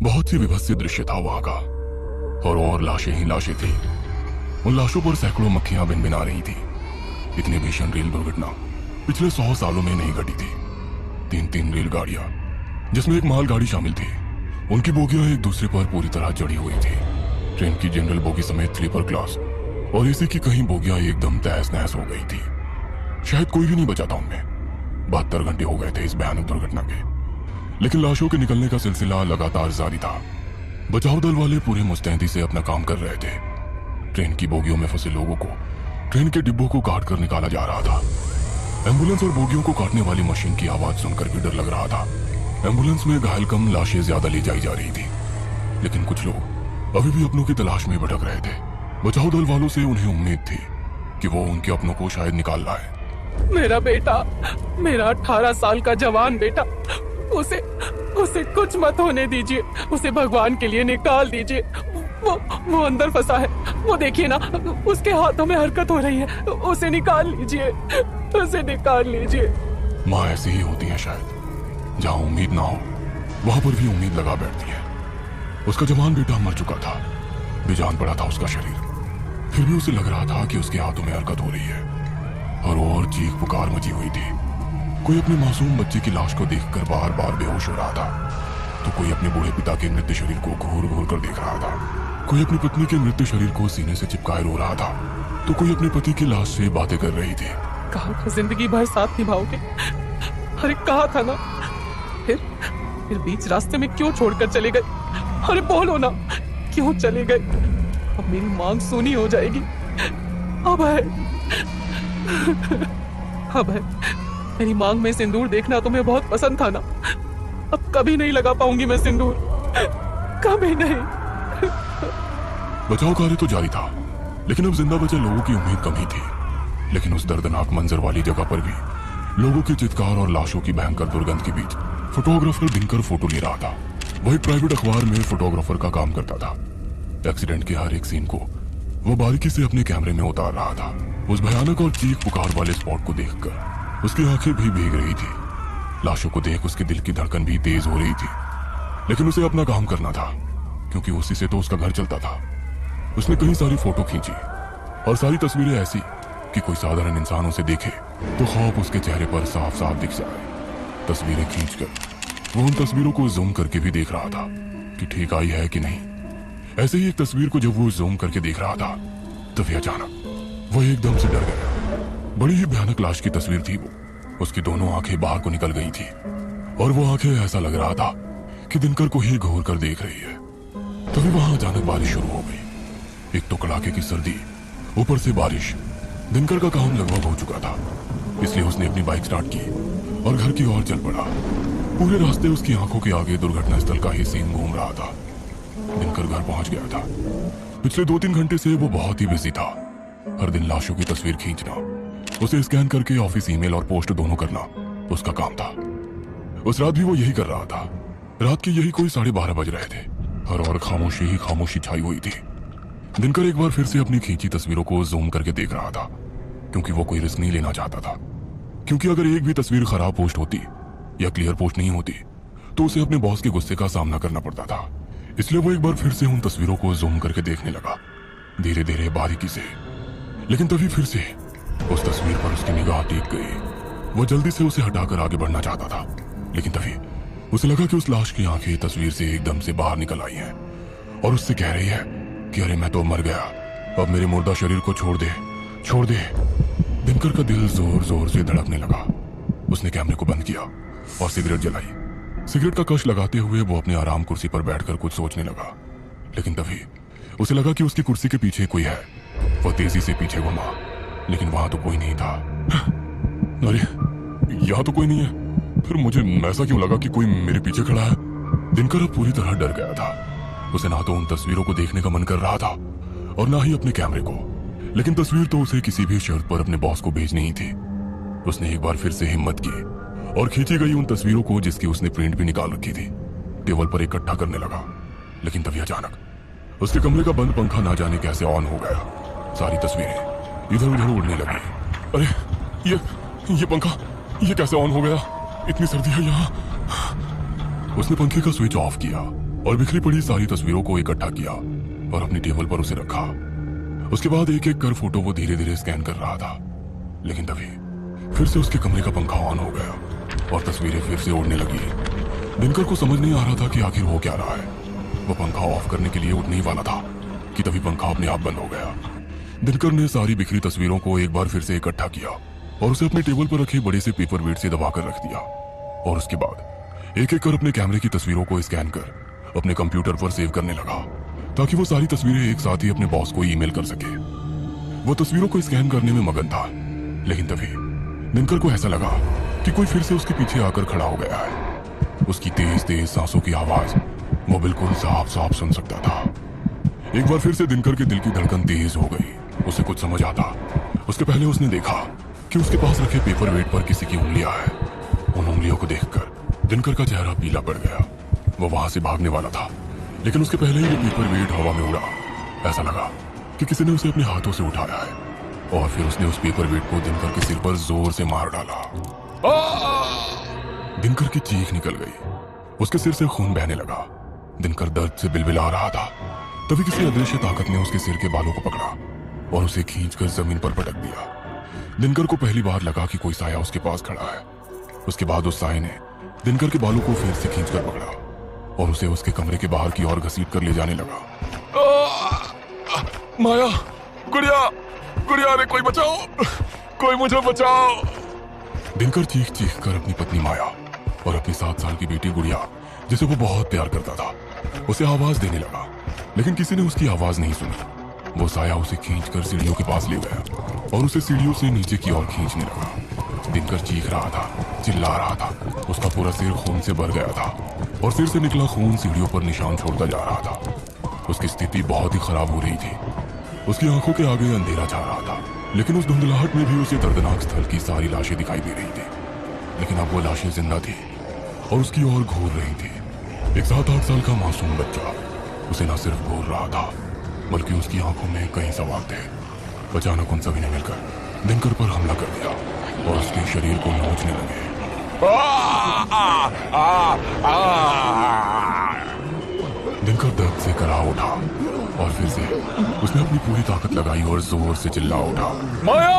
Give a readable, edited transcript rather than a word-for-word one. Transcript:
बहुत ही विभत्स दृश्य था वहां का। और लाशें ही लाशें थी। उन लाशों पर सैकड़ों मक्खियां भिनभिना रही थी। इतनी भीषण रेल दुर्घटना पिछले 100 सालों में नहीं घटी थी। 3-3 रेलगाड़ियां, जिसमें एक मालगाड़ी शामिल थी, उनकी बोगियां एक दूसरे पर पूरी तरह जड़ी हुई थी। ट्रेन की जनरल बोगी समेत स्लीपर क्लास और एसी की कहीं बोगियां एकदम तहस नहस हो गई थी। शायद कोई भी नहीं बचा था उनमें। 72 घंटे हो गए थे इस भयानक दुर्घटना के, लेकिन लाशों के निकलने का सिलसिला लगातार जारी था। बचाव दल वाले पूरी मुस्तैदी से अपना काम कर रहे थे। ट्रेन की बोगियों में फंसे लोगों को ट्रेन के डिब्बों को काट कर निकाला जा रहा था। एम्बुलेंस और बोगियों को काटने वाली मशीन की आवाज सुनकर भी डर लग रहा था। एम्बुलेंस में घायल कम, लाशें ज्यादा ले जाई जा रही थी। लेकिन कुछ लोग अभी भी अपनों की तलाश में भटक रहे थे। बचाव दल वालों से उन्हें उम्मीद थी कि वो उनके अपनों को शायद निकाल लाए। मेरा बेटा, मेरा 18 साल का जवान बेटा, उसे उसे कुछ मत होने दीजिए। उसे भगवान के लिए निकाल दीजिए। वो अंदर फंसा है। वो देखिए ना, उसके हाथों में हरकत हो रही है। उसे निकाल लीजिए, उसे निकाल लीजिए। माँ ऐसी ही होती है शायद। जहाँ उम्मीद ना हो वहां पर भी उम्मीद लगा बैठती है। उसका जवान बेटा मर चुका था, बेजान पड़ा था उसका शरीर। फिर भी उसे लग रहा था कि उसके हाथों में हरकत हो रही है और चीख पुकार मची हुई थी। कोई अपने मासूम बच्चे की लाश को देखकर बार बार बेहोश हो रहा था, तो कोई अपने बूढ़े पिता के मृत शरीर को घूर घूर कर देख रहा था। कोई अपनी पत्नी के मृत शरीर को सीने से चिपकाए रो रहा था, तो कोई अपने पति की लाश से बातें कर रही थी। कहा था जिंदगी भर साथ निभाओगे। अरे कहा था ना। फिर बीच रास्ते में क्यों छोड़कर चले गए? अरे बोलो ना, क्यों चले गए? अब मेरी मांग सुनी हो जाएगी। अब है मेरी मांग में सिंदूर देखना तुम्हें बहुत पसंद था ना। अब कभी नहीं लगा पाऊंगी मैं सिंदूर, कभी नहीं। बचाव कार्य तो जारी था, लेकिन अब जिंदा बचे लोगों की उम्मीद कम ही थी। लेकिन उस दर्दनाक मंजर वाली जगह पर भी लोगों के चित्कार और लाशों की भयंकर दुर्गंध के बीच फोटोग्राफर दिनकर फोटो ले रहा था। वह एक प्राइवेट अखबार में फोटोग्राफर का काम करता था। एक्सीडेंट के हर एक सीन को वो बारीकी से अपने कैमरे में उतार रहा था। उस भयानक और चीख पुकार वाले स्पॉट को देखकर उसकी आंखें भी भीग रही थी। लाशों को देख उसके दिल की धड़कन भी तेज हो रही थी। लेकिन उसे अपना काम करना था, क्योंकि उसी से तो उसका घर चलता था। उसने कई सारी फोटो खींची और सारी तस्वीरें ऐसी कि कोई साधारण इंसान उसे देखे तो खौफ उसके चेहरे पर साफ साफ दिख जाए। तस्वीरें खींचकर वो उन तस्वीरों को जूम करके भी देख रहा था कि ठीक आई है कि नहीं। ऐसे ही एक तस्वीर को जब वो जूम करके देख रहा था, तभी अचानक वो एकदम से डर गया। बड़ी ही भयानक लाश की तस्वीर थी वो। उसकी दोनों आंखें बाहर को निकल गई थी और वो आंखें ऐसा लग रहा था कि दिनकर को ही घूर कर देख रही है। तभी वहां अचानक बारिश शुरू हो गई। एक तो कड़ाके की सर्दी, ऊपर से बारिश। दिनकर का काम लगभग हो चुका था, इसलिए उसने अपनी बाइक स्टार्ट की और घर की ओर चल पड़ा। पूरे रास्ते उसकी आंखों के आगे दुर्घटना स्थल का ही सीन घूम रहा था। दिनकर घर पहुंच गया था। पिछले 2-3 घंटे से वो बहुत ही बिजी था। हर दिन लाशों की तस्वीर खींचना, उसे स्कैन करके ऑफिस ईमेल और पोस्ट दोनों करना उसका काम था। उस रात भी वो यही कर रहा था। रात के यही कोई 12:30 बज रहे थे। हर और खामोशी ही खामोशी छाई हुई थी। दिनकर एक बार फिर से अपनी खींची तस्वीरों को जूम करके देख रहा था, क्योंकि वो कोई रिस्क नहीं लेना चाहता था। क्योंकि अगर एक भी तस्वीर खराब पोस्ट होती या क्लियर पोस्ट नहीं होती तो उसे अपने बॉस के गुस्से का सामना करना पड़ता था। इसलिए वो एक बार फिर से उन तस्वीरों को जूम करके देखने लगा, धीरे धीरे बारीकी से। लेकिन तभी फिर से उस तस्वीर पर उसकी निगाह टिक गई। वो जल्दी से उसे हटाकर आगे बढ़ना चाहता था, लेकिन तभी उसे लगा कि उस लाश की आंखें तस्वीर से एकदम से बाहर निकल आई हैं और उससे कह रही है कि अरे मैं तो मर गया, अब मेरे मुर्दा शरीर को छोड़ दे, छोड़ दे। दिनकर का दिल जोर जोर से धड़कने लगा। उसने कैमरे को बंद किया और सिगरेट जलाई। सिगरेट का कश लगाते हुए वो अपने आराम कुर्सी पर बैठकर कुछ सोचने लगा। लेकिन तभी उसे लगा कि उसकी कुर्सी के पीछे कोई है। वो तेजी से पीछे घुमा, लेकिन वहां तो कोई नहीं था। अरे यहाँ तो कोई नहीं है, फिर मुझे ऐसा क्यों लगा कि कोई मेरे पीछे खड़ा है। दिनकर अब पूरी तरह डर गया था। उसे ना तो उन तस्वीरों को देखने का मन कर रहा था और ना ही अपने कैमरे को। लेकिन तस्वीर तो उसे किसी भी शर्त पर अपने बॉस को भेजनी ही थी। उसने एक बार फिर से हिम्मत की और खींची गई उन तस्वीरों को, जिसकी उसने प्रिंट भी निकाल रखी थी, टेबल पर इकट्ठा करने लगा। लेकिन तभी अचानक उसके कमरे का बंद पंखा ना जाने कैसे ऑन हो गया। सारी तस्वीरें इधर उधर उड़ने लगी। अरे ये पंखा ये कैसे ऑन हो गया? इतनी सर्दी है यहाँ। उसने पंखे का स्विच ऑफ किया और बिखरी पड़ी सारी तस्वीरों को इकट्ठा किया और अपनी टेबल पर उसे रखा। उसके बाद एक एक कर फोटो वो धीरे धीरे स्कैन कर रहा था। लेकिन तभी फिर से उसके कमरे का पंखा ऑन हो गया और तस्वीरें फिर से उड़ने लगी। दिनकर को समझ नहीं आ रहा था कि आखिर हो क्या रहा है। वो पंखा ऑफ करने के लिए उठने ही वाला था कि तभी पंखा अपने आप बंद हो गया। दिनकर ने सारी बिखरी तस्वीरों को एक बार फिर से इकट्ठा किया और उसे अपने टेबल पर रखे बड़े से पेपर वेट से दबाकर रख दिया। और उसके बाद एक एक कर अपने कैमरे की तस्वीरों को स्कैन कर अपने कंप्यूटर पर सेव करने लगा ताकि वो सारी तस्वीरें एक साथ ही अपने बॉस को ईमेल कर सके। वो तस्वीरों को स्कैन करने में मगन था, लेकिन तभी दिनकर को ऐसा लगा कि कोई फिर से उसके पीछे आकर खड़ा हो गया है। उसकी तेज तेज सांसों की आवाज वो बिल्कुल साफ साफ सुन सकता था। एक बार फिर से दिनकर के दिल की धड़कन तेज हो गई। उसे कुछ समझ आता उसके पहले उसने देखा कि उसके पास रखे पेपर वेट पर किसी की उंगलियां हैं। उन उंगलियों को देखकर दिनकर का चेहरा पीला पड़ गया। वो वहां से भागने वाला था, लेकिन उसके पहले ही वो पेपर वेट हवा में उड़ा। ऐसा लगा कि किसी ने उसे अपने हाथों से उठाया है और फिर उसने उस पेपर वेट को दिनकर के सिर पर जोर से मार डाला। दिनकर की चीख निकल गई। उसके सिर से खून बहने लगा। दिनकर दर्द से बिलबिला रहा था। तभी किसी अदृश्य ताकत ने उसके सिर के बालों को पकड़ा और उसे खींचकर जमीन पर पटक दिया। दिनकर को पहली बार लगा कि कोई साया उसके पास खड़ा है। उसके बाद उस साये ने दिनकर के बालों को फिर से खींचकर पकड़ा और उसे उसके कमरे के बाहर की ओर घसीट कर ले जाने लगा। माया, गुड़िया, गुड़िया, रे कोई बचाओ, कोई मुझे बचाओ। दिनकर चीख चीख कर अपनी पत्नी माया और अपनी 7 साल की बेटी गुड़िया, जिसे वो बहुत प्यार करता था, उसे आवाज देने लगा, लेकिन किसी ने उसकी आवाज नहीं सुनी। वो साया उसे खींचकर सीढ़ियों के पास ले गया और उसे सीढ़ियों से नीचे की ओर खींचने लगा। दिनकर चीख रहा था, चिल्ला रहा था। उसका पूरा सिर खून से भर गया था और सिर से निकला खून सीढ़ियों पर निशान छोड़ता जा रहा था। उसकी स्थिति बहुत ही खराब हो रही थी। उसकी आंखों के आगे अंधेरा छा रहा था, लेकिन उस धुंधलाहट में भी उसे दर्दनाक स्थल की सारी लाशें दिखाई दे रही थी। लेकिन अब वो लाशें जिंदा थी और उसकी ओर घूर रही थी। एक 7-8 साल का मासूम बच्चा उसे न सिर्फ घूर रहा था, बल्कि उसकी आंखों में कई सवाल थे। अचानक उन सभी ने मिलकर दिनकर पर हमला कर दिया और उसके शरीर को नोचने लगे। दिनकर दर्द से करा उठा और फिर से उसने अपनी पूरी ताकत लगाई और जोर से चिल्ला उठा, माया!